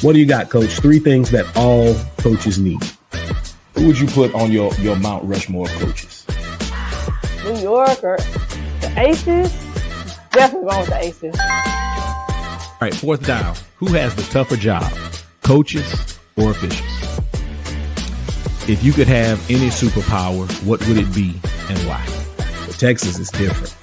What do you got, Coach? 3 things that all coaches need. Who would you put on your Mount Rushmore of coaches? New York or the Aces? Definitely going with the Aces. All right, 4th down. Who has the tougher job, coaches or officials? If you could have any superpower, what would it be and why? For Texas, it's different.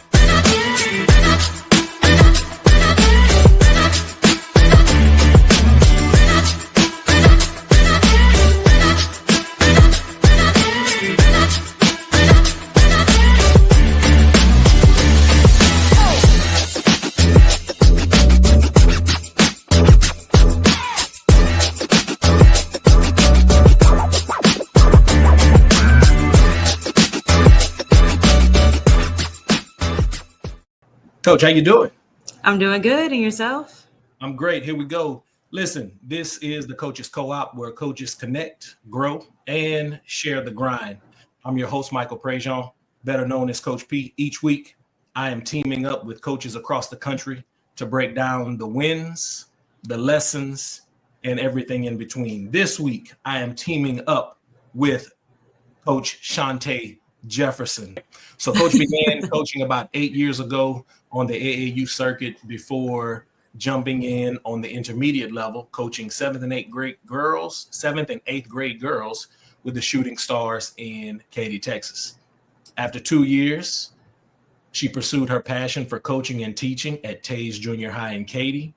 Coach, how you doing? I'm doing good. And yourself? I'm great. Here we go. Listen, this is the Coaches Co-op, where coaches connect, grow, and share the grind. I'm your host, Michael Prejean, better known as Coach P. Each week, I am teaming up with coaches across the country to break down the wins, the lessons, and everything in between. This week, I am teaming up with Coach Chante Jefferson. So Coach began coaching about 8 years ago on the AAU circuit before jumping in on the intermediate level, coaching 7th and 8th grade girls with the Shooting Stars in Katy, Texas. After 2 years, she pursued her passion for coaching and teaching at Tays Junior High in Katy,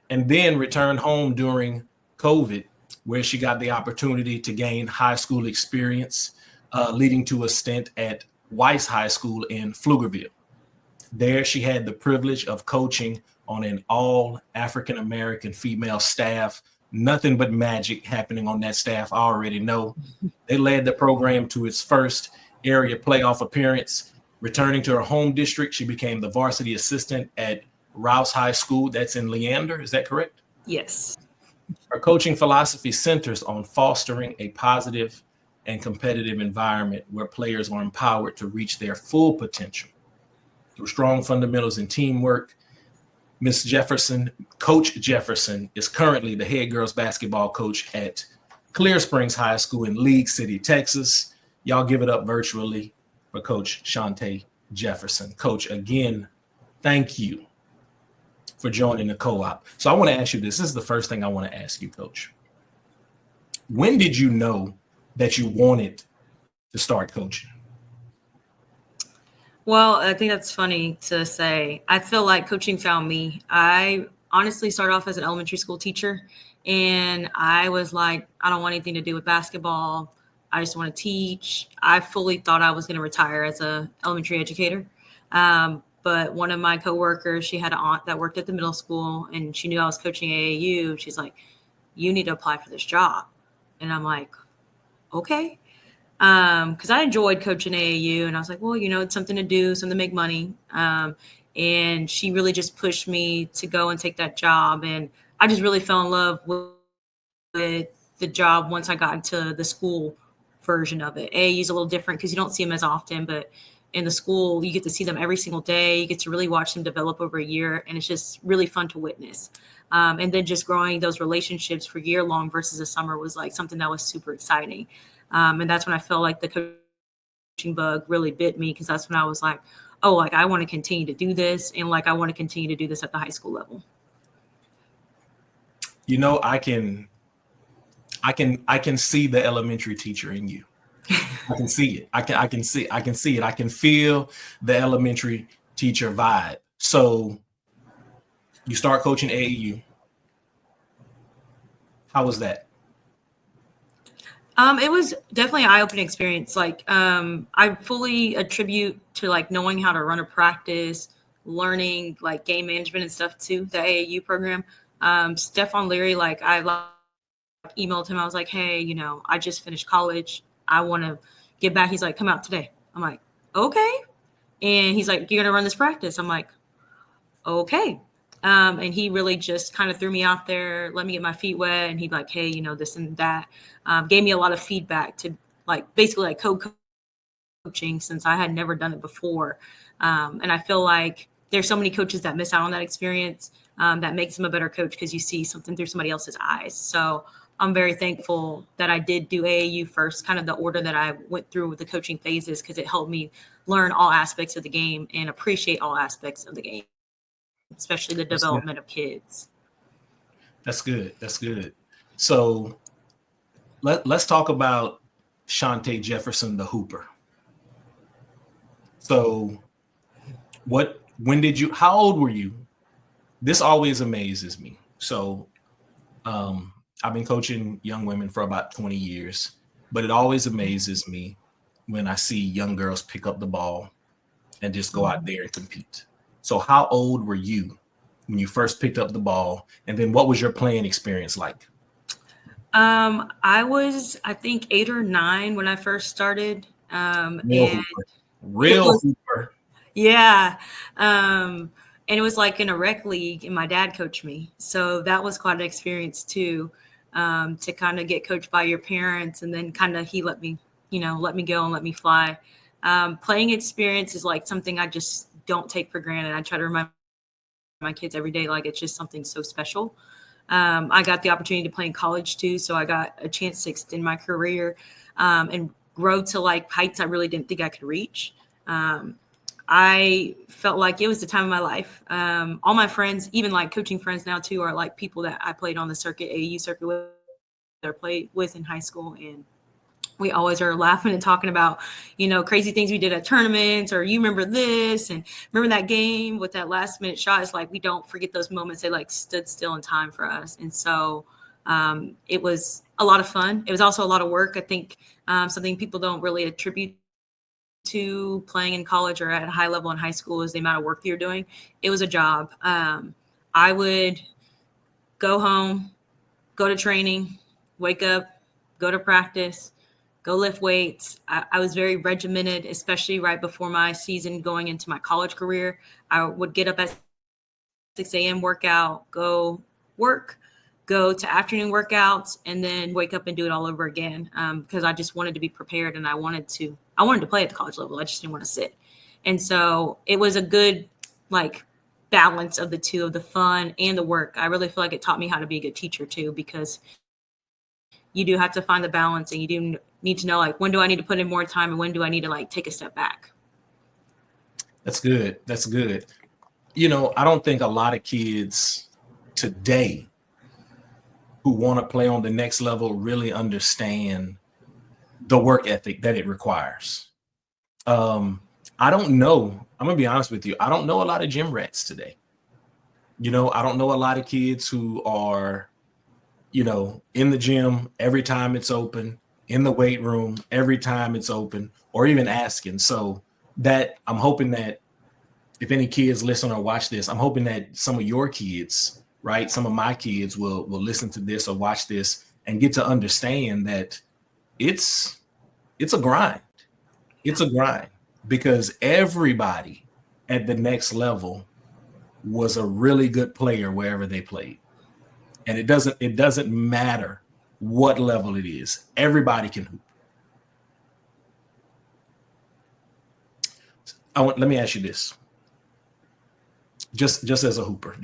and then returned home during COVID, where she got the opportunity to gain high school experience, leading to a stint at Weiss High School in Pflugerville. There, she had the privilege of coaching on an all African-American female staff. Nothing but magic happening on that staff, I already know. They led the program to its first area playoff appearance. Returning to her home district, she became the varsity assistant at Rouse High School. That's in Leander, is that correct? Yes. Her coaching philosophy centers on fostering a positive and competitive environment where players are empowered to reach their full potential. Through strong fundamentals and teamwork, Miss Jefferson, Coach Jefferson, is currently the head girls basketball coach at Clear Springs High School in League City, Texas. Y'all give it up virtually for Coach Chante Jefferson. Coach, again, thank you for joining the co-op. So I want to ask you this. This is the first thing I want to ask you, Coach. When did you know that you wanted to start coaching? Well, I think that's funny to say. I feel like coaching found me. I honestly started off as an elementary school teacher, and I was like, I don't want anything to do with basketball. I just want to teach. I fully thought I was going to retire as an elementary educator. But one of my coworkers, she had an aunt that worked at the middle school, and she knew I was coaching AAU. She's like, you need to apply for this job. And I'm like, okay. Because I enjoyed coaching AAU, and I was like, well, it's something to do, something to make money. And she really just pushed me to go and take that job. And I just really fell in love with the job once I got into the school version of it. AAU is a little different because you don't see them as often, but in the school, you get to see them every single day. You get to really watch them develop over a year, and it's just really fun to witness. And then just growing those relationships for year long versus a summer was like something that was super exciting. And that's when I felt like the coaching bug really bit me, because that's when I was like, oh, like I want to continue to do this. And like, I want to continue to do this at the high school level. I can see the elementary teacher in you. I can see it. I can see it. I can feel the elementary teacher vibe. So you start coaching AAU. How was that? It was definitely an eye-opening experience. Like, I fully attribute to like knowing how to run a practice, learning like game management and stuff too, the AAU program. Stefan Leary, like I emailed him. I was like, hey, I just finished college. I want to get back. He's like, come out today. I'm like, okay. And he's like, you're going to run this practice. I'm like, okay. And he really just kind of threw me out there, let me get my feet wet. And he'd like, hey, this and that. Gave me a lot of feedback to like basically like co-coaching, since I had never done it before. And I feel like there's so many coaches that miss out on that experience. That makes them a better coach because you see something through somebody else's eyes. So I'm very thankful that I did do AAU first, kind of the order that I went through with the coaching phases, because it helped me learn all aspects of the game and appreciate all aspects of the game, especially the development of kids. That's good. That's good. So let's talk about Chante Jefferson, the hooper. So how old were you? This always amazes me. So I've been coaching young women for about 20 years, but it always amazes me when I see young girls pick up the ball and just go out there and compete. So how old were you when you first picked up the ball? And then what was your playing experience like? I was, I think, 8 or 9 when I first started. Real hooper. Yeah. And it was like in a rec league, and my dad coached me. So that was quite an experience too, to kind of get coached by your parents. And then kind of he let me go and let me fly. Playing experience is like something I just don't take for granted. I try to remind my kids every day, like it's just something so special. I got the opportunity to play in college too. So I got a chance to extend my career and grow to like heights I really didn't think I could reach. I felt like it was the time of my life. All my friends, even like coaching friends now too, are like people that I played on the circuit, AAU circuit with, or played with in high school. And we always are laughing and talking about, crazy things we did at tournaments, or you remember this and remember that game with that last minute shot. It's like, we don't forget those moments. They like stood still in time for us. And so it was a lot of fun. It was also a lot of work. I think something people don't really attribute to playing in college or at a high level in high school is the amount of work that you're doing. It was a job. I would go home, go to training, wake up, go to practice, go lift weights. I was very regimented, especially right before my season going into my college career. I would get up at 6 a.m. workout, go work, go to afternoon workouts, and then wake up and do it all over again, because I just wanted to be prepared, and I wanted to play at the college level. I just didn't want to sit. And so it was a good like balance of the two, of the fun and the work. I really feel like it taught me how to be a good teacher too, because you do have to find the balance, and you do need to know like, when do I need to put in more time and when do I need to like take a step back? That's good. That's good. I don't think a lot of kids today who want to play on the next level really understand the work ethic that it requires. I don't know. I'm going to be honest with you. I don't know a lot of gym rats today. I don't know a lot of kids who are, in the gym every time it's open, in the weight room every time it's open, or even asking. So that I'm hoping that if any kids listen or watch this, I'm hoping that some of your kids, right, some of my kids will listen to this or watch this and get to understand that it's a grind. It's a grind, because everybody at the next level was a really good player wherever they played. And it doesn't matter what level it is. Everybody can hoop. Let me ask you this. Just as a hooper,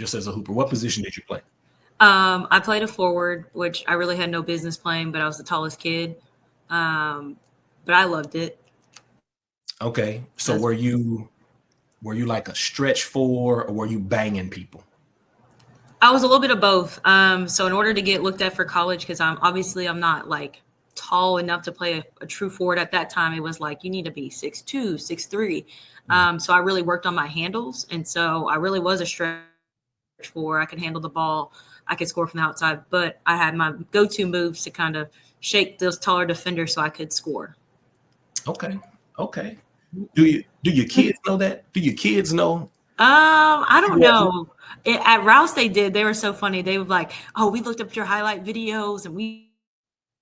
what position did you play? I played a forward, which I really had no business playing, but I was the tallest kid. But I loved it. Okay. So were you like a stretch four, or were you banging people? I was a little bit of both. So in order to get looked at for college, because I'm not like tall enough to play a true forward at that time. It was like, you need to be 6'2", 6'3". So I really worked on my handles. And so I really was a stretch four. I could handle the ball. I could score from the outside, but I had my go-to moves to kind of shake those taller defenders so I could score. Okay. Do your kids know that? Do your kids know? I don't know. At Rouse, they did. They were so funny. They were like, "Oh, we looked up your highlight videos and we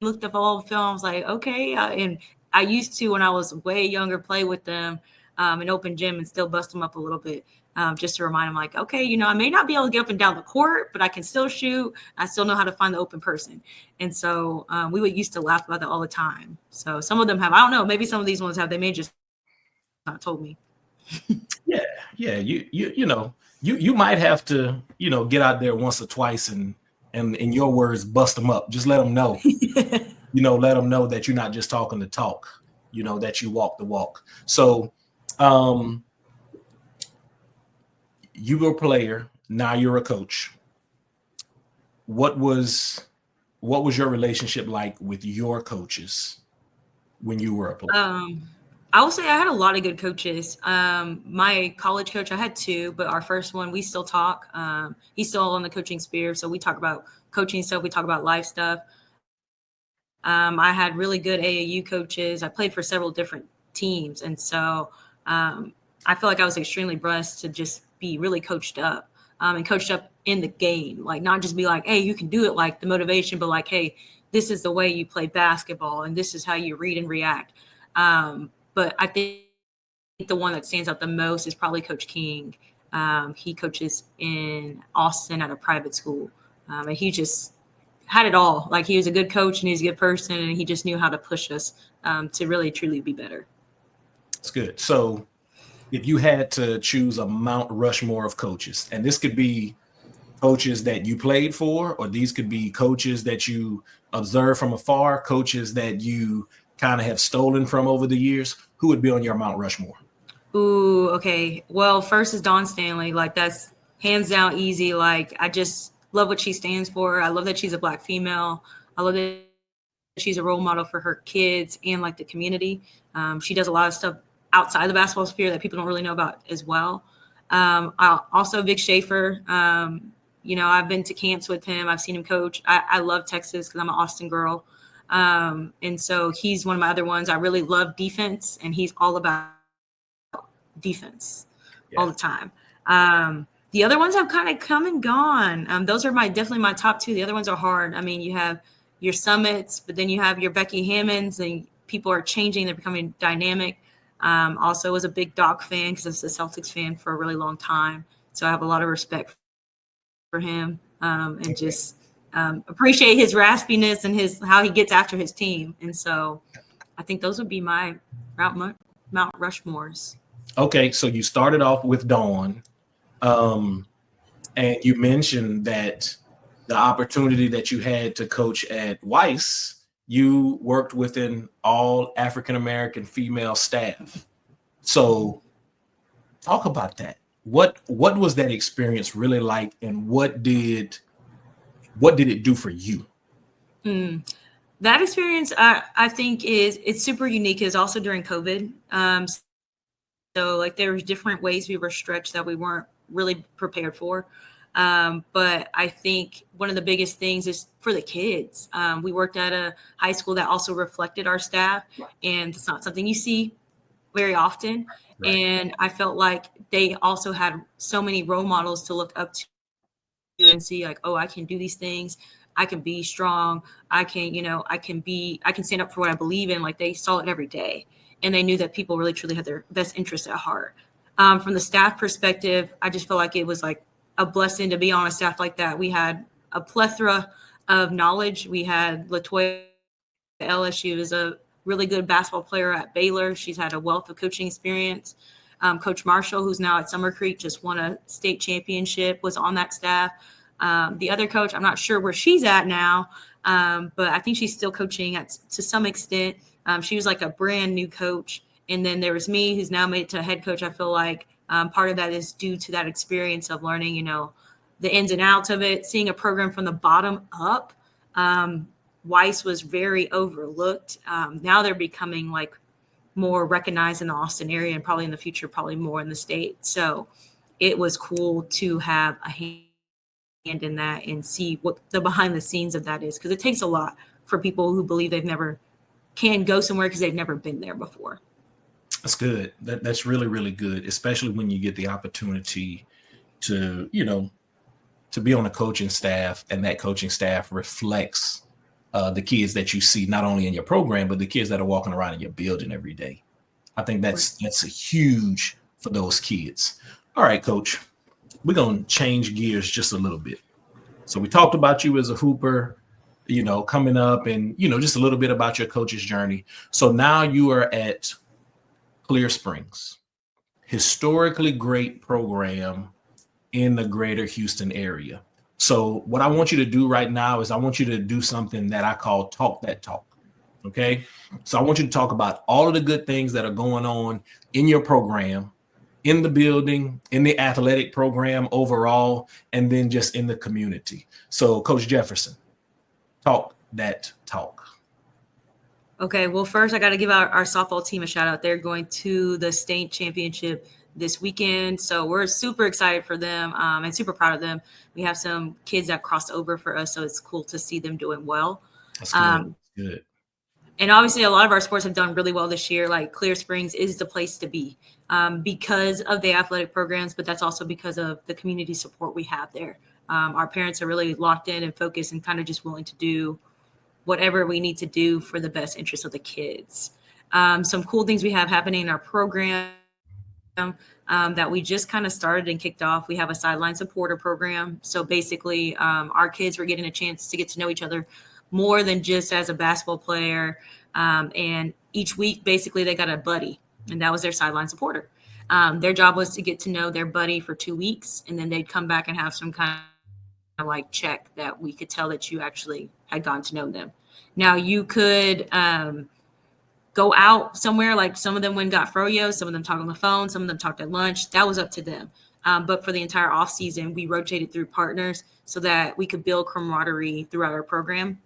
looked up all the films." Like, okay. And I used to, when I was way younger, play with them in open gym and still bust them up a little bit, just to remind them, like, okay, I may not be able to get up and down the court, but I can still shoot. I still know how to find the open person. And so we would used to laugh about that all the time. So some of them have, I don't know, maybe some of these ones have, they may just not told me. Yeah. You might have to, get out there once or twice and in your words, bust them up. Just let them know, let them know that you're not just talking the talk, that you walk the walk. So, you were a player, now you're a coach. What was your relationship like with your coaches when you were a player? I will say I had a lot of good coaches. My college coach, I had two, but our first one, we still talk. He's still on the coaching sphere, so we talk about coaching stuff. We talk about life stuff. I had really good AAU coaches. I played for several different teams, and so I feel like I was extremely blessed to just be really coached up and coached up in the game, like not just be like, hey, you can do it, like the motivation, but like, hey, this is the way you play basketball, and this is how you read and react. But I think the one that stands out the most is probably Coach King. He coaches in Austin at a private school, and he just had it all. Like he was a good coach and he's a good person, and he just knew how to push us to really truly be better. That's good. So if you had to choose a Mount Rushmore of coaches, and this could be coaches that you played for, or these could be coaches that you observe from afar, coaches that you kind of have stolen from over the years, who would be on your Mount Rushmore? Ooh, okay. Well, first is Dawn Stanley. Like that's hands down easy. Like I just love what she stands for. I love that she's a Black female. I love that she's a role model for her kids and like the community. She does a lot of stuff outside the basketball sphere that people don't really know about as well. Also Vic Schaefer. I've been to camps with him. I've seen him coach. I love Texas because I'm an Austin girl. And so he's one of my other ones. I really love defense, and he's all about defense all the time. The other ones have kind of come and gone. Those are definitely my top two. The other ones are hard. I mean, you have your Summits, but then you have your Becky Hammonds, and people are changing. They're becoming dynamic. Also was a big Doc fan because I was a Celtics fan for a really long time. So I have a lot of respect for him and just appreciate his raspiness and how he gets after his team. And so I think those would be my Mount Rushmores. Okay, so you started off with Dawn, and you mentioned that the opportunity that you had to coach at Weiss, you worked with an all African-American female staff. So talk about that. What was that experience really like, and what did it do for you? That experience, I think, it's super unique. Is also during COVID. So like there were different ways we were stretched that we weren't really prepared for. But I think one of the biggest things is for the kids. We worked at a high school that also reflected our staff, and it's not something you see very often. Right. And I felt like they also had so many role models to look up to and see like, oh, I can do these things. I can be strong. I can stand up for what I believe in. Like they saw it every day, and they knew that people really truly had their best interests at heart. From the staff perspective, I just felt like it was like a blessing to be on a staff like that. We had a plethora of knowledge. We had LaToya Ellis. She was a really good basketball player at Baylor. She's had a wealth of coaching experience. Coach Marshall, who's now at Summer Creek, just won a state championship, was on that staff. The other coach, I'm not sure where she's at now, but I think she's still coaching to some extent. She was like a brand new coach. And then there was me, who's now made it to head coach. I feel like part of that is due to that experience of learning, the ins and outs of it, seeing a program from the bottom up. Weiss was very overlooked. Now they're becoming like more recognized in the Austin area, and probably in the future, probably more in the state. So it was cool to have a hand in that and see what the behind the scenes of that is, because it takes a lot for people who believe they've never can go somewhere because they've never been there before. That's good. That's really, really good, especially when you get the opportunity to, to be on a coaching staff, and that coaching staff reflects the kids that you see not only in your program, but the kids that are walking around in your building every day. I think that's a huge for those kids. All right, Coach, we're going to change gears just a little bit. So we talked about you as a hooper, coming up, and, just a little bit about your coach's journey. So now you are at Clear Springs. historically great program in the greater Houston area. So what I want you to do right now is I want you to do something that I call talk that talk. Okay. So I want you to talk about all of the good things that are going on in your program, in the building, in the athletic program overall, and then just in the community. So Coach Jefferson, talk that talk. Okay, well, first I got to give our softball team a shout out. They're going to the state championship this weekend, so we're super excited for them and super proud of them. We have some kids that crossed over for us, so it's cool to see them doing well. That's good. Good. And obviously, a lot of our sports have done really well this year. Like Clear Springs is the place to be because of the athletic programs, but that's also because of the community support we have there. Our parents are really locked in and focused and kind of just willing to do whatever we need to do for the best interest of the kids. Some cool things we have happening in our program that we just kind of started and kicked off. We have a sideline supporter program. So basically, our kids were getting a chance to get to know each other more than just as a basketball player. And each week, basically, they got a buddy, and that was their sideline supporter. Their job was to get to know their buddy for 2 weeks, and then they'd come back and have some kind of like check that we could tell that you actually had gotten to know them. Now you could go out somewhere, like some of them went and got froyo, some of them talked on the phone, some of them talked at lunch. That was up to them. But for the entire off season, we rotated through partners so that we could build camaraderie throughout our program.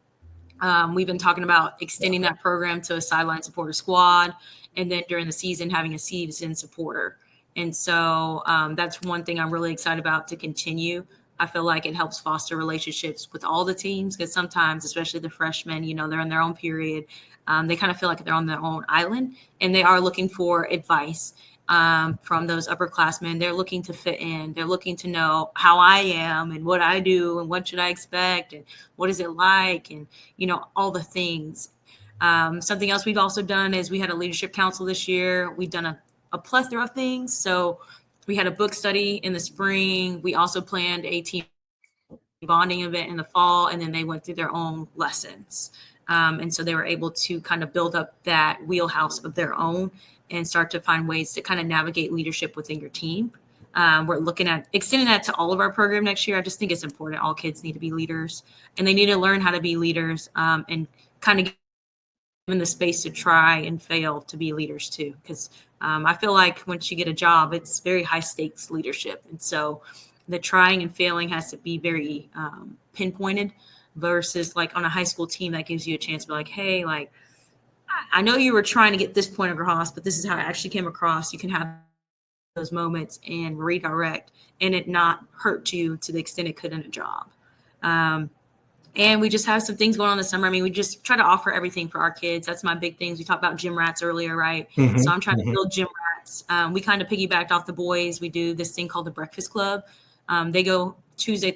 We've been talking about extending that program to a sideline supporter squad, and then during the season having a season supporter. And so that's one thing I'm really excited about to continue. I feel like it helps foster relationships with all the teams because sometimes, especially the freshmen, they're in their own period. They kind of feel like they're on their own island, and they are looking for advice from those upperclassmen. They're looking to fit in. They're looking to know how I am and what I do and what should I expect and what is it like and, all the things. Something else we've also done is we had a leadership council this year. We've done a plethora of things. So we had a book study in the spring. We also planned a team bonding event in the fall, and then they went through their own lessons. And so they were able to kind of build up that wheelhouse of their own and start to find ways to kind of navigate leadership within your team. We're looking at extending that to all of our program next year. I just think it's important. All kids need to be leaders, and they need to learn how to be leaders and kind of given the space to try and fail to be leaders too. Because I feel like once you get a job, it's very high stakes leadership. And so the trying and failing has to be very pinpointed versus like on a high school team that gives you a chance to be like, hey, like, I know you were trying to get this point across, but this is how it actually came across. You can have those moments and redirect and it not hurt you to the extent it could in a job. And we just have some things going on this summer. I mean, we just try to offer everything for our kids. That's my big things. We talked about gym rats earlier, right? Mm-hmm, So I'm trying to build gym rats. We kind of piggybacked off the boys. We do this thing called the Breakfast Club. They go Tuesday,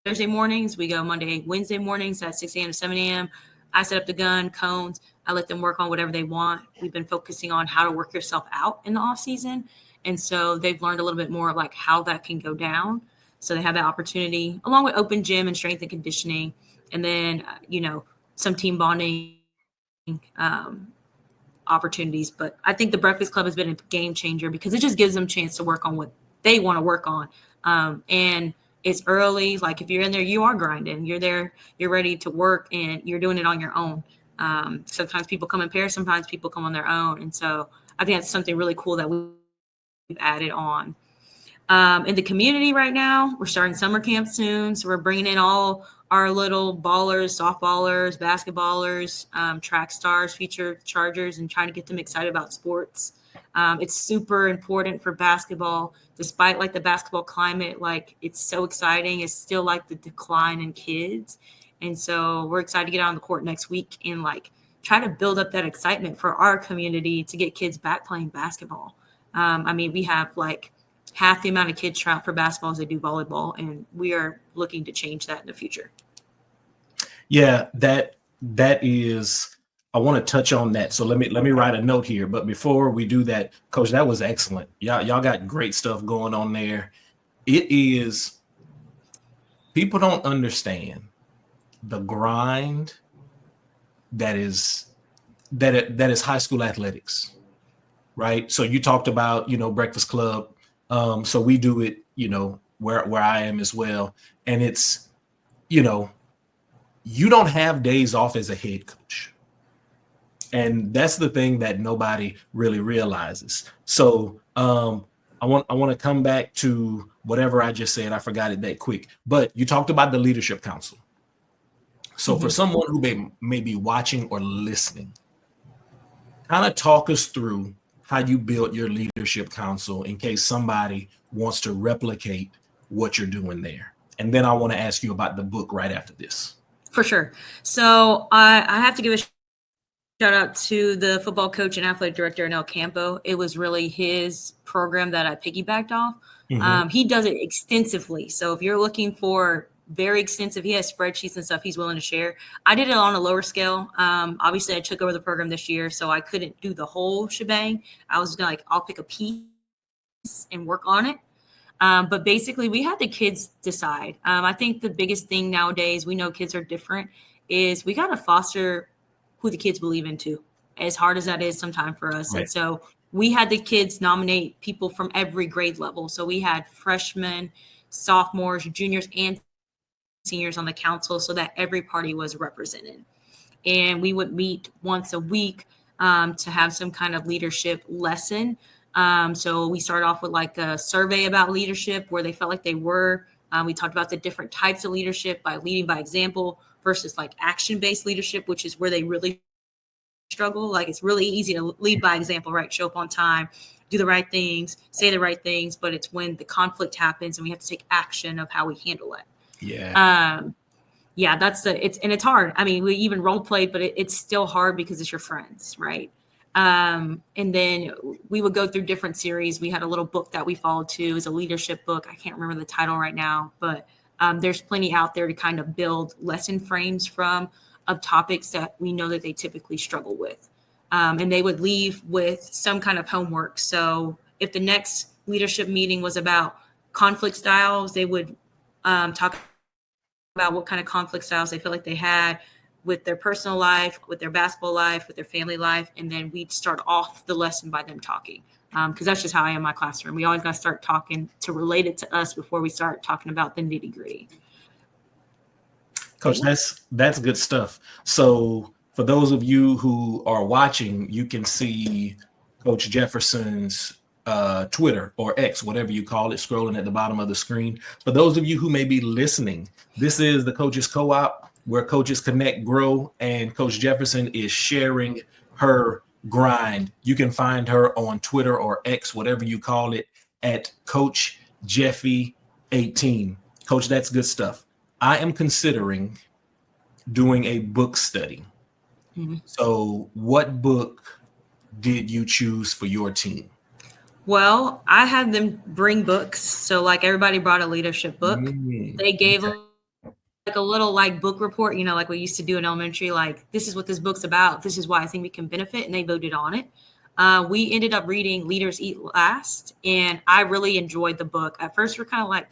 Thursday mornings. We go Monday, Wednesday mornings at 6 a.m. to 7 a.m. I set up the gun, cones. I let them work on whatever they want. We've been focusing on how to work yourself out in the off season. And so they've learned a little bit more like how that can go down. So they have that opportunity along with open gym and strength and conditioning. And then, some team bonding opportunities. But I think the Breakfast Club has been a game changer because it just gives them a chance to work on what they want to work on. And it's early. Like if you're in there, you are grinding. You're there, you're ready to work and you're doing it on your own. Sometimes people come in pairs, sometimes people come on their own. And so I think that's something really cool that we've added on. In the community right now, we're starting summer camp soon. So we're bringing in all our little ballers, softballers, basketballers, track stars, future chargers, and trying to get them excited about sports. It's super important for basketball, despite like the basketball climate, like it's so exciting. It's still like the decline in kids. And so we're excited to get out on the court next week and like try to build up that excitement for our community to get kids back playing basketball. I mean, we have like half the amount of kids try out for basketball as they do volleyball, and we are looking to change that in the future. Yeah, that is. I want to touch on that. So let me write a note here. But before we do that, Coach, that was excellent. Y'all got great stuff going on there. It is. People don't understand the grind that is high school athletics. right? So you talked about, Breakfast Club. So we do it, where I am as well. And it's, you don't have days off as a head coach. And that's the thing that nobody really realizes. So I want to come back to whatever I just said. I forgot it that quick. But you talked about the Leadership Council. So for someone who may be watching or listening, kind of talk us through how you built your Leadership Council in case somebody wants to replicate what you're doing there. And then I want to ask you about the book right after this. For sure. So I have to give a shout out to the football coach and athletic director in El Campo. It was really his program that I piggybacked off. He does it extensively. So if you're looking for very extensive, he has spreadsheets and stuff he's willing to share. I did it on a lower scale. Obviously, I took over the program this year, so I couldn't do the whole shebang. I was like, I'll pick a piece and work on it. But basically, we had the kids decide. I think the biggest thing nowadays, we know kids are different, is we got to foster who the kids believe in too, as hard as that is sometimes for us. Right. And so we had the kids nominate people from every grade level. So we had freshmen, sophomores, juniors, and seniors on the council so that every party was represented. And we would meet once a week to have some kind of leadership lesson. So we started off with like a survey about leadership where they felt like they were. We talked about the different types of leadership by leading by example versus like action-based leadership, which is where they really struggle. Like it's really easy to lead by example, right? Show up on time, do the right things, say the right things, but it's when the conflict happens and we have to take action of how we handle it. Yeah. Yeah, it's hard. I mean, we even role played, but it's still hard because it's your friends, right? And then we would go through different series. We had a little book that we followed too. It was a leadership book. I can't remember the title right now, but there's plenty out there to kind of build lesson frames from of topics that we know that they typically struggle with. And they would leave with some kind of homework. So if the next leadership meeting was about conflict styles, they would talk about what kind of conflict styles they feel like they had with their personal life, with their basketball life, with their family life. And then we'd start off the lesson by them talking. Because that's just how I am in my classroom. We always got to start talking to relate it to us before we start talking about the nitty gritty. Coach, that's good stuff. So for those of you who are watching, you can see Coach Jefferson's Twitter or X, whatever you call it, scrolling at the bottom of the screen. For those of you who may be listening, this is the Coaches Co-op where coaches connect, grow, and Coach Jefferson is sharing her grind. You can find her on Twitter or X, whatever you call it, at Coach Jeffy 18. Coach, that's good stuff. I am considering doing a book study. So what book did you choose for your team? Well, I had them bring books. So like everybody brought a leadership book. They gave like a little like book report, like we used to do in elementary, like this is what this book's about. This is why I think we can benefit. And they voted on it. We ended up reading Leaders Eat Last. And I really enjoyed the book. At first, we're kind of like,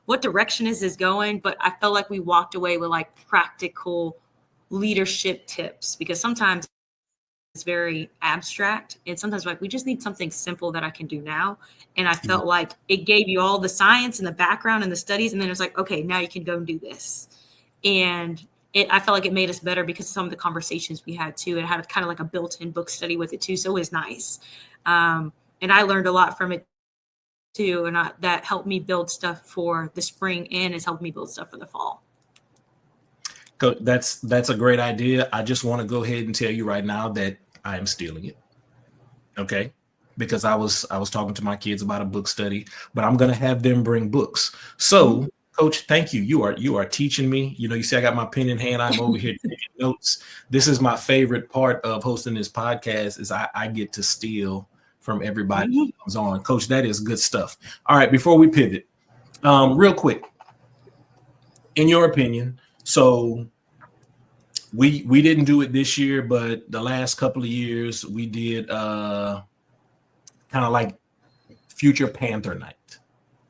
what direction is this going? But I felt like we walked away with like practical leadership tips because sometimes it's very abstract. And sometimes like we just need something simple that I can do now. And I felt like it gave you all the science and the background and the studies. And then it's like, okay, now you can go and do this. And I felt like it made us better because of some of the conversations we had too. It had kind of like a built-in book study with it too. So it was nice. And I learned a lot from it too. And that helped me build stuff for the spring and has helped me build stuff for the fall. That's a great idea. I just want to go ahead and tell you right now that I am stealing it. Okay. Because I was talking to my kids about a book study, but I'm going to have them bring books. So Coach, thank you. You are teaching me. You see, I got my pen in hand. I'm over here taking notes. This is my favorite part of hosting this podcast is I get to steal from everybody who comes on. Coach, that is good stuff. All right, before we pivot, real quick, in your opinion, so we didn't do it this year, but the last couple of years we did kind of like Future Panther Night.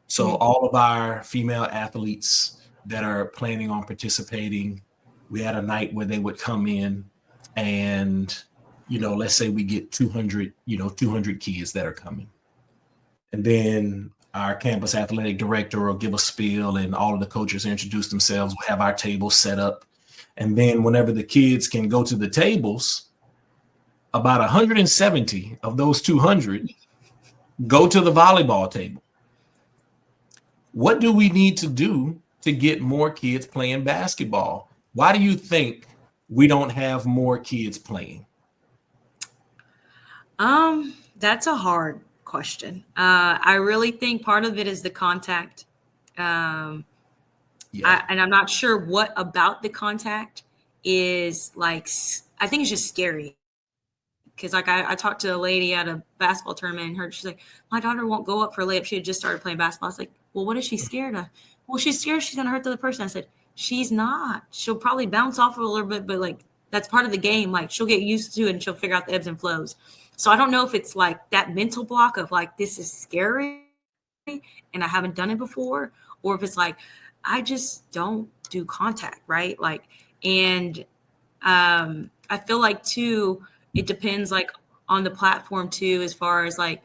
So all of our female athletes that are planning on participating, we had a night where they would come in and let's say we get 200, 200 kids that are coming. And then our campus athletic director will give a spiel and all of the coaches introduce themselves. We'll have our tables set up. And then whenever the kids can go to the tables, about 170 of those 200 go to the volleyball table. What do we need to do to get more kids playing basketball? Why do you think we don't have more kids playing? That's a hard question. I really think part of it is the contact. And I'm not sure what about the contact is like, I think it's just scary. Because like I talked to a lady at a basketball tournament and she's like, my daughter won't go up for a layup. She had just started playing basketball. I was like, well, what is she scared of? Well, she's scared she's going to hurt the other person. I said, she's not. She'll probably bounce off a little bit, but like that's part of the game. Like she'll get used to it and she'll figure out the ebbs and flows. So I don't know if it's like that mental block of like, this is scary and I haven't done it before, or if it's like, I just don't do contact, right? Like, and I feel like too, it depends like on the platform too, as far as like,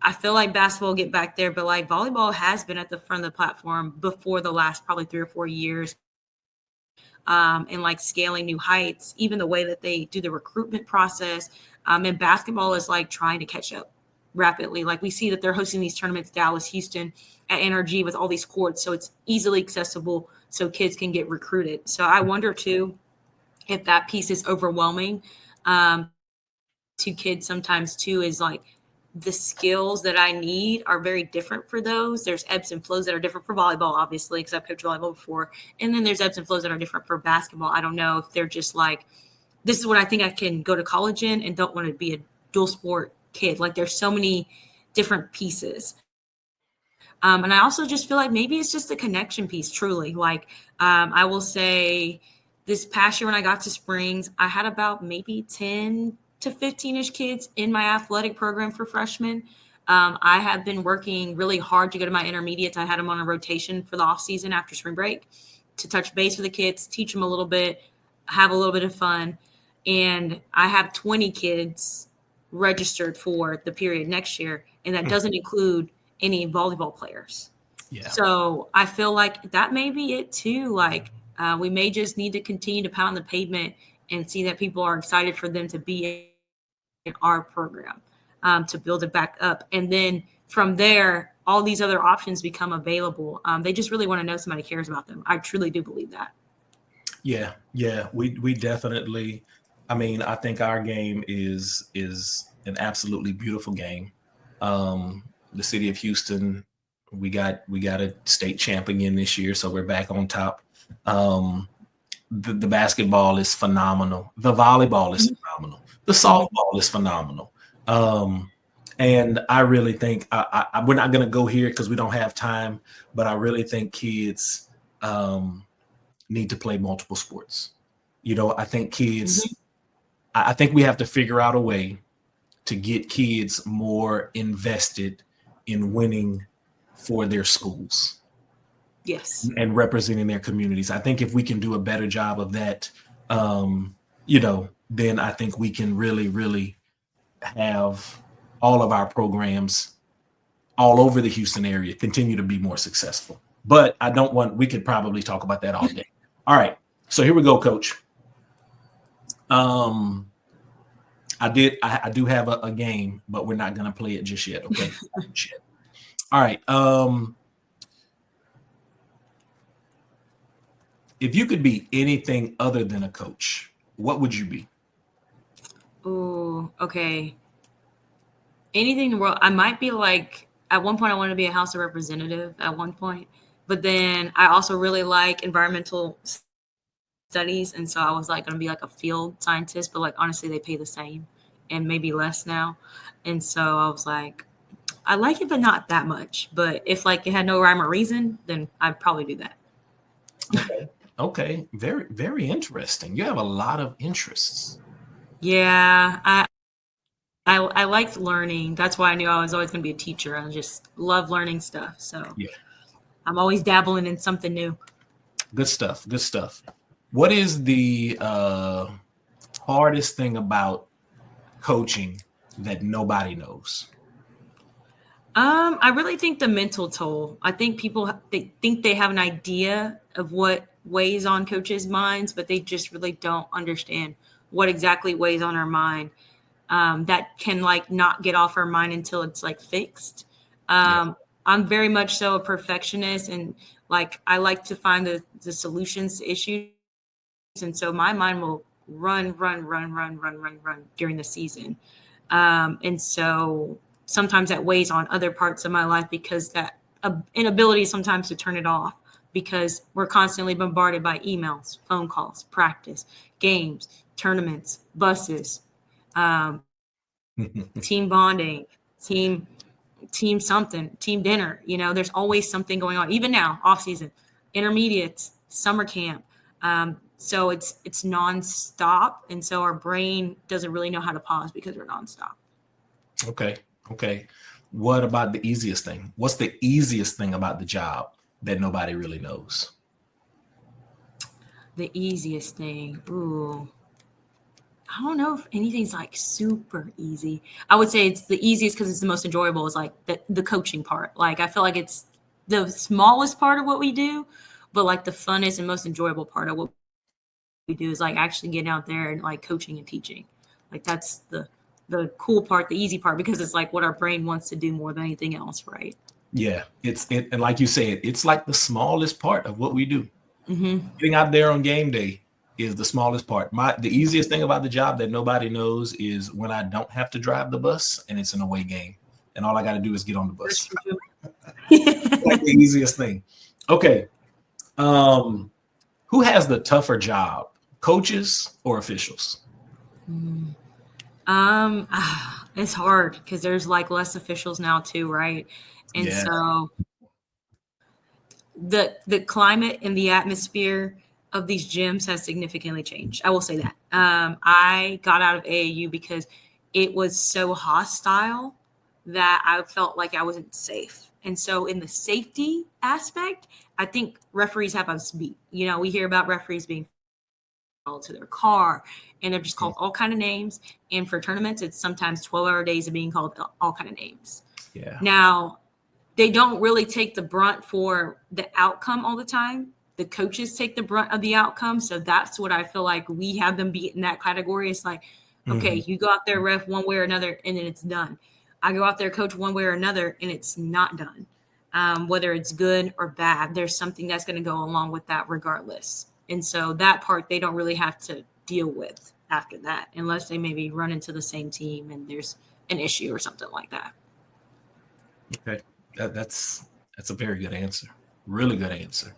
I feel like basketball will get back there, but like volleyball has been at the front of the platform before the last probably 3 or 4 years. And like scaling new heights, even the way that they do the recruitment process. And basketball is like trying to catch up rapidly. Like we see that they're hosting these tournaments, Dallas, Houston, at NRG with all these courts. So it's easily accessible so kids can get recruited. So I wonder too, if that piece is overwhelming to kids sometimes too, is like the skills that I need are very different for those. There's ebbs and flows that are different for volleyball, obviously, because I've coached volleyball before. And then there's ebbs and flows that are different for basketball. I don't know if they're just like, this is what I think I can go to college in and don't want to be a dual sport kid. Like there's so many different pieces. And I also just feel like maybe it's just the connection piece, truly. Like I will say this past year when I got to Springs, I had about maybe 10 to 15-ish kids in my athletic program for freshmen. I have been working really hard to go to my intermediates. I had them on a rotation for the off season after spring break to touch base with the kids, teach them a little bit, have a little bit of fun. And I have 20 kids registered for the period next year. And that doesn't include any volleyball players. Yeah. So I feel like that may be it too. Like we may just need to continue to pound the pavement and see that people are excited for them to be in our program, to build it back up. And then from there, all these other options become available. They just really want to know somebody cares about them. I truly do believe that. Yeah. We definitely, I mean, I think our game is an absolutely beautiful game. The city of Houston, we got a state champion this year, so we're back on top. The basketball is phenomenal. The volleyball is phenomenal. The softball is phenomenal. And I really think we're not going to go here because we don't have time, but I really think kids need to play multiple sports. I think kids, I think we have to figure out a way to get kids more invested in winning for their schools. Yes. And representing their communities. I think if we can do a better job of that, then I think we can really, really have all of our programs all over the Houston area continue to be more successful. But we could probably talk about that all day. All right. So here we go, Coach. I do have a game, but we're not going to play it just yet. Okay. All right. If you could be anything other than a coach, what would you be? Oh, okay. Anything in the world. I might be like, at one point I wanted to be a House of Representative at one point, but then I also really like environmental studies. And so I was like going to be like a field scientist, but like, honestly, they pay the same and maybe less now. And so I was like, I like it, but not that much. But if like it had no rhyme or reason, then I'd probably do that. Okay. Very, very interesting. You have a lot of interests. Yeah. I liked learning. That's why I knew I was always going to be a teacher. I just love learning stuff. So yeah. I'm always dabbling in something new. Good stuff. What is the hardest thing about coaching that nobody knows? I really think the mental toll. I think people they think they have an idea of what weighs on coaches' minds, but they just really don't understand what exactly weighs on our mind. That can like not get off our mind until it's like fixed. Yeah. I'm very much so a perfectionist, and like I like to find the solutions to issues, and so my mind will run during the season. And so sometimes that weighs on other parts of my life because that inability sometimes to turn it off because we're constantly bombarded by emails, phone calls, practice, games, tournaments, buses, team bonding, team something, team dinner. There's always something going on. Even now, off season, intermediates, summer camp. So it's nonstop, and so our brain doesn't really know how to pause because we're nonstop. Okay. What about the easiest thing? What's the easiest thing about the job that nobody really knows? The easiest thing. Ooh. I don't know if anything's like super easy. I would say it's the easiest because it's the most enjoyable is like the coaching part. Like I feel like it's the smallest part of what we do, but like the funnest and most enjoyable part of what we do is like actually getting out there and like coaching and teaching. Like that's the cool part, the easy part, because it's like what our brain wants to do more than anything else, right? Yeah, and like you said, it's like the smallest part of what we do. Mm-hmm. Getting out there on game day is the smallest part. The easiest thing about the job that nobody knows is when I don't have to drive the bus and it's an away game, and all I got to do is get on the bus. Like the easiest thing. Okay, who has the tougher job, coaches or officials? It's hard because there's like less officials now too, right? And Yeah. so the climate and the atmosphere of these gyms has significantly changed. I will say that. I got out of AAU because it was so hostile that I felt like I wasn't safe. And so in the safety aspect, I think referees have us beat. We hear about referees being called to their car and they're just called all kind of names. And for tournaments, it's sometimes 12-hour days of being called all kind of names. Yeah. Now, they don't really take the brunt for the outcome all the time. The coaches take the brunt of the outcome. So that's what I feel like we have them beat in that category. It's like, okay, you go out there, ref one way or another, and then it's done. I go out there, coach one way or another, and it's not done. Whether it's good or bad, there's something that's going to go along with that regardless. And so that part they don't really have to deal with after that, unless they maybe run into the same team and there's an issue or something like that. Okay, that's a very good answer. Really good answer.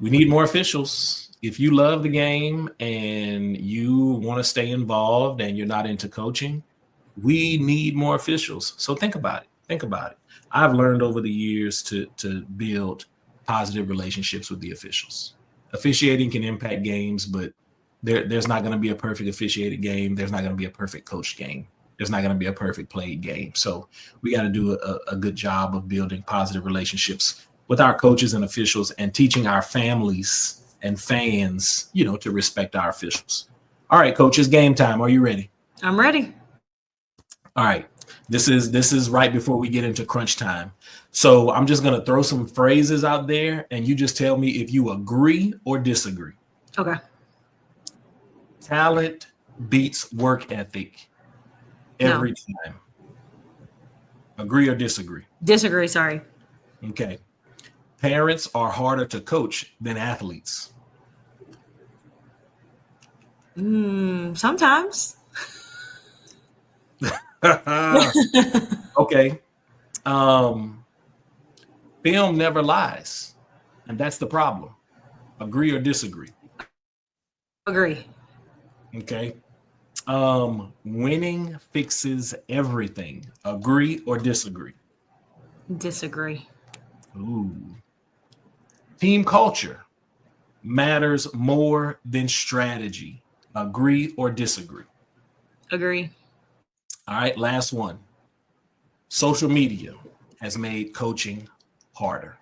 We need more officials. If you love the game and you want to stay involved and you're not into coaching, we need more officials. So think about it. I've learned over the years to build positive relationships with the officials. Officiating can impact games, but there's not going to be a perfect officiated game. There's not going to be a perfect coached game. There's not going to be a perfect played game. So we got to do a good job of building positive relationships with our coaches and officials and teaching our families and fans, to respect our officials. All right, coach, it's game time. Are you ready? I'm ready. All right. This is right before we get into crunch time. So I'm just going to throw some phrases out there and you just tell me if you agree or disagree. Okay. Talent beats work ethic every time. Agree or disagree? Disagree, sorry. Okay. Parents are harder to coach than athletes. Sometimes. Okay. Film never lies, and that's the problem. Agree or disagree? Agree. Okay. Winning fixes everything. Agree or disagree? Disagree. Ooh. Team culture matters more than strategy. Agree or disagree? Agree. All right, last one. Social media has made coaching harder.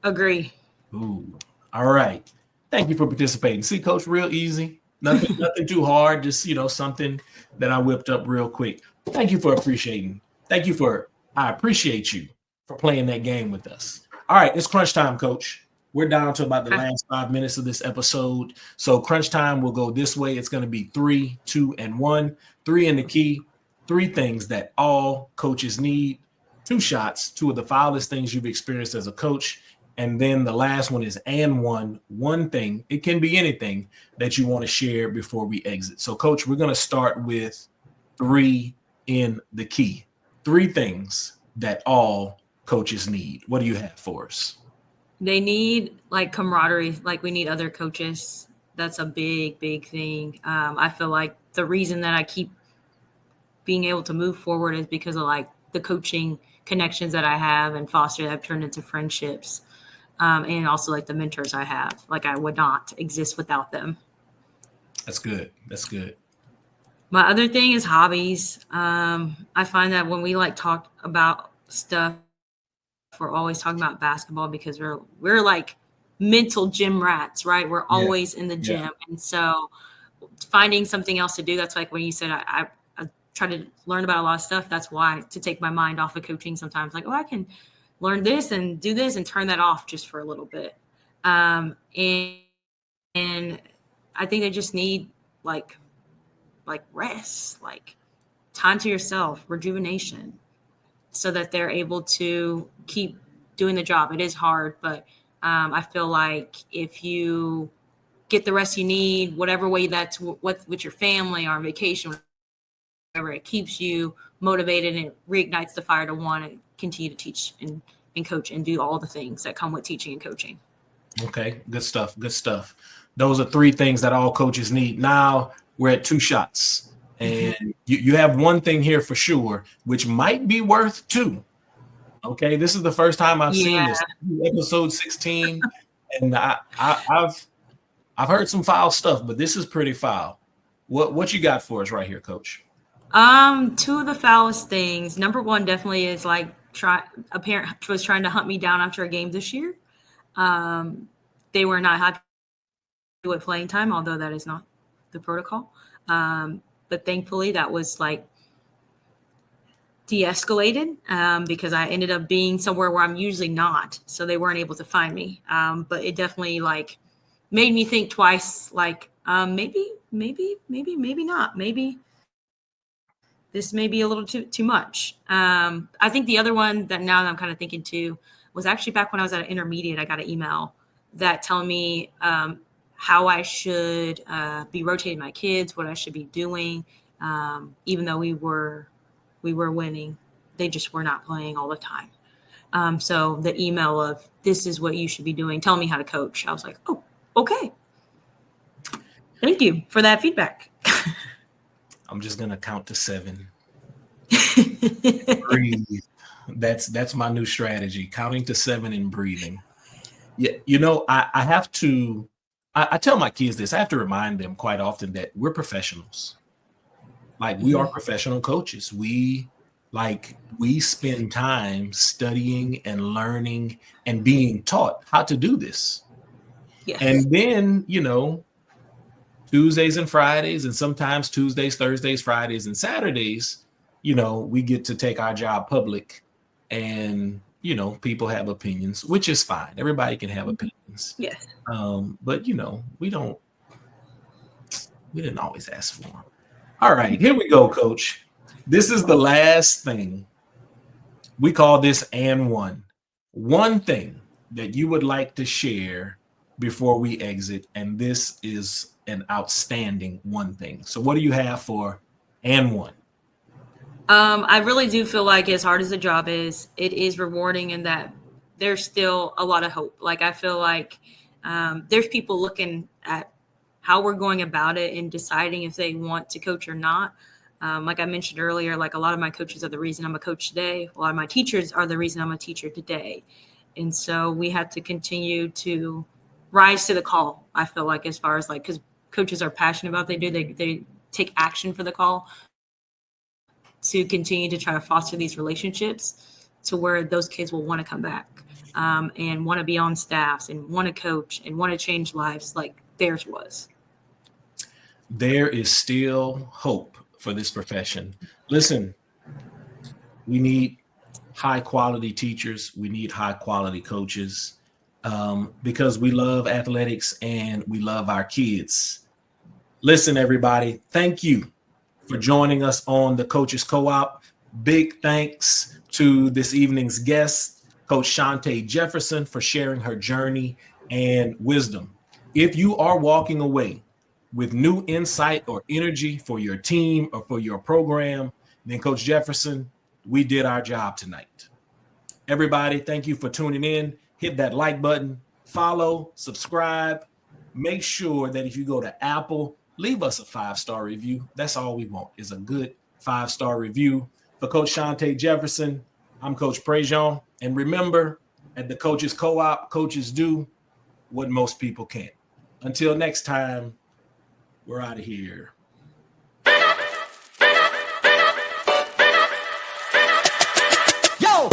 Agree. Ooh. All right. Thank you for participating. See, Coach, real easy. Nothing too hard. Just, something that I whipped up real quick. Thank you for appreciating. I appreciate you for playing that game with us. All right, it's crunch time, Coach. We're down to about the last 5 minutes of this episode. So crunch time will go this way. It's going to be 3, 2, and 1. 3 in the key. 3 things that all coaches need. 2 shots. 2 of the foulest things you've experienced as a coach. And then the last one is and one thing. It can be anything that you want to share before we exit. So, Coach, we're going to start with 3 in the key. 3 things that all coaches need. What do you have for us? They need like camaraderie. Like we need other coaches. That's a big, big thing. I feel like the reason that I keep being able to move forward is because of like the coaching connections that I have and foster that have turned into friendships. And also like the mentors I have. Like I would not exist without them. That's good. My other thing is hobbies. I find that when we like talk about stuff, we're always talking about basketball because we're like mental gym rats, right? We're always in the gym. Yeah. And so finding something else to do, that's like when you said I try to learn about a lot of stuff. That's why, to take my mind off of coaching sometimes, like, I can learn this and do this and turn that off just for a little bit. And I think they just need like rest, like time to yourself, rejuvenation, so that they're able to keep doing the job. It is hard, but I feel like if you get the rest you need, whatever way that's with your family or on vacation, whatever, it keeps you motivated and it reignites the fire to want to continue to teach and coach and do all the things that come with teaching and coaching. Okay, good stuff. Those are 3 things that all coaches need. Now we're at 2 shots. And you have one thing here for sure, which might be worth 2. Okay, this is the first time I've seen this. Episode 16, and I've heard some foul stuff, but this is pretty foul. What you got for us right here, Coach? 2 of the foulest things. Number 1 definitely is like a parent was trying to hunt me down after a game this year. They were not happy with playing time, although that is not the protocol. But thankfully that was like de-escalated because I ended up being somewhere where I'm usually not. So they weren't able to find me. But it definitely like made me think twice, like maybe not. Maybe this may be a little too much. I think the other one that now that I'm kind of thinking too was actually back when I was at intermediate, I got an email that telling me how I should be rotating my kids, what I should be doing, even though we were winning. They just were not playing all the time. So the email of this is what you should be doing, tell me how to coach. I was like, oh, okay. Thank you for that feedback. I'm just going to count to 7. Breathe. That's my new strategy, counting to 7 and breathing. Yeah, I have to I tell my kids this. I have to remind them quite often that we're professionals. Like we are professional coaches. We spend time studying and learning and being taught how to do this. Yes. And then, Tuesdays and Fridays, and sometimes Tuesdays, Thursdays, Fridays, and Saturdays, we get to take our job public and, people have opinions, which is fine. Everybody can have opinions. Yes. But, we didn't always ask for them. All right, here we go, Coach. This is the last thing. We call this and one. One thing that you would like to share before we exit, and this is an outstanding one thing. So what do you have for and one? I really do feel like as hard as the job is, it is rewarding in that there's still a lot of hope. Like I feel like there's people looking at how we're going about it and deciding if they want to coach or not. Like I mentioned earlier, like a lot of my coaches are the reason I'm a coach today. A lot of my teachers are the reason I'm a teacher today. And so we have to continue to rise to the call, I feel like, as far as like, because coaches are passionate about what they do. They take action for the call to continue to try to foster these relationships to where those kids will want to come back and want to be on staffs and want to coach and want to change lives like theirs was. there is still hope for this profession. Listen, we need high quality teachers. We need high quality coaches because we love athletics and we love our kids. Listen, everybody, thank you for joining us on the Coaches Co-op. Big thanks to this evening's guest, Coach Chante Jefferson, for sharing her journey and wisdom. If you are walking away with new insight or energy for your team or for your program, then Coach Jefferson, we did our job tonight. Everybody, thank you for tuning in. Hit that like button, follow, subscribe. Make sure that if you go to Apple, leave us a 5-star review. That's all we want is a good 5-star review. For Coach Chante Jefferson, I'm Coach Prejean. And remember, at the Coaches Co-op, coaches do what most people can't. Until next time, we're out of here.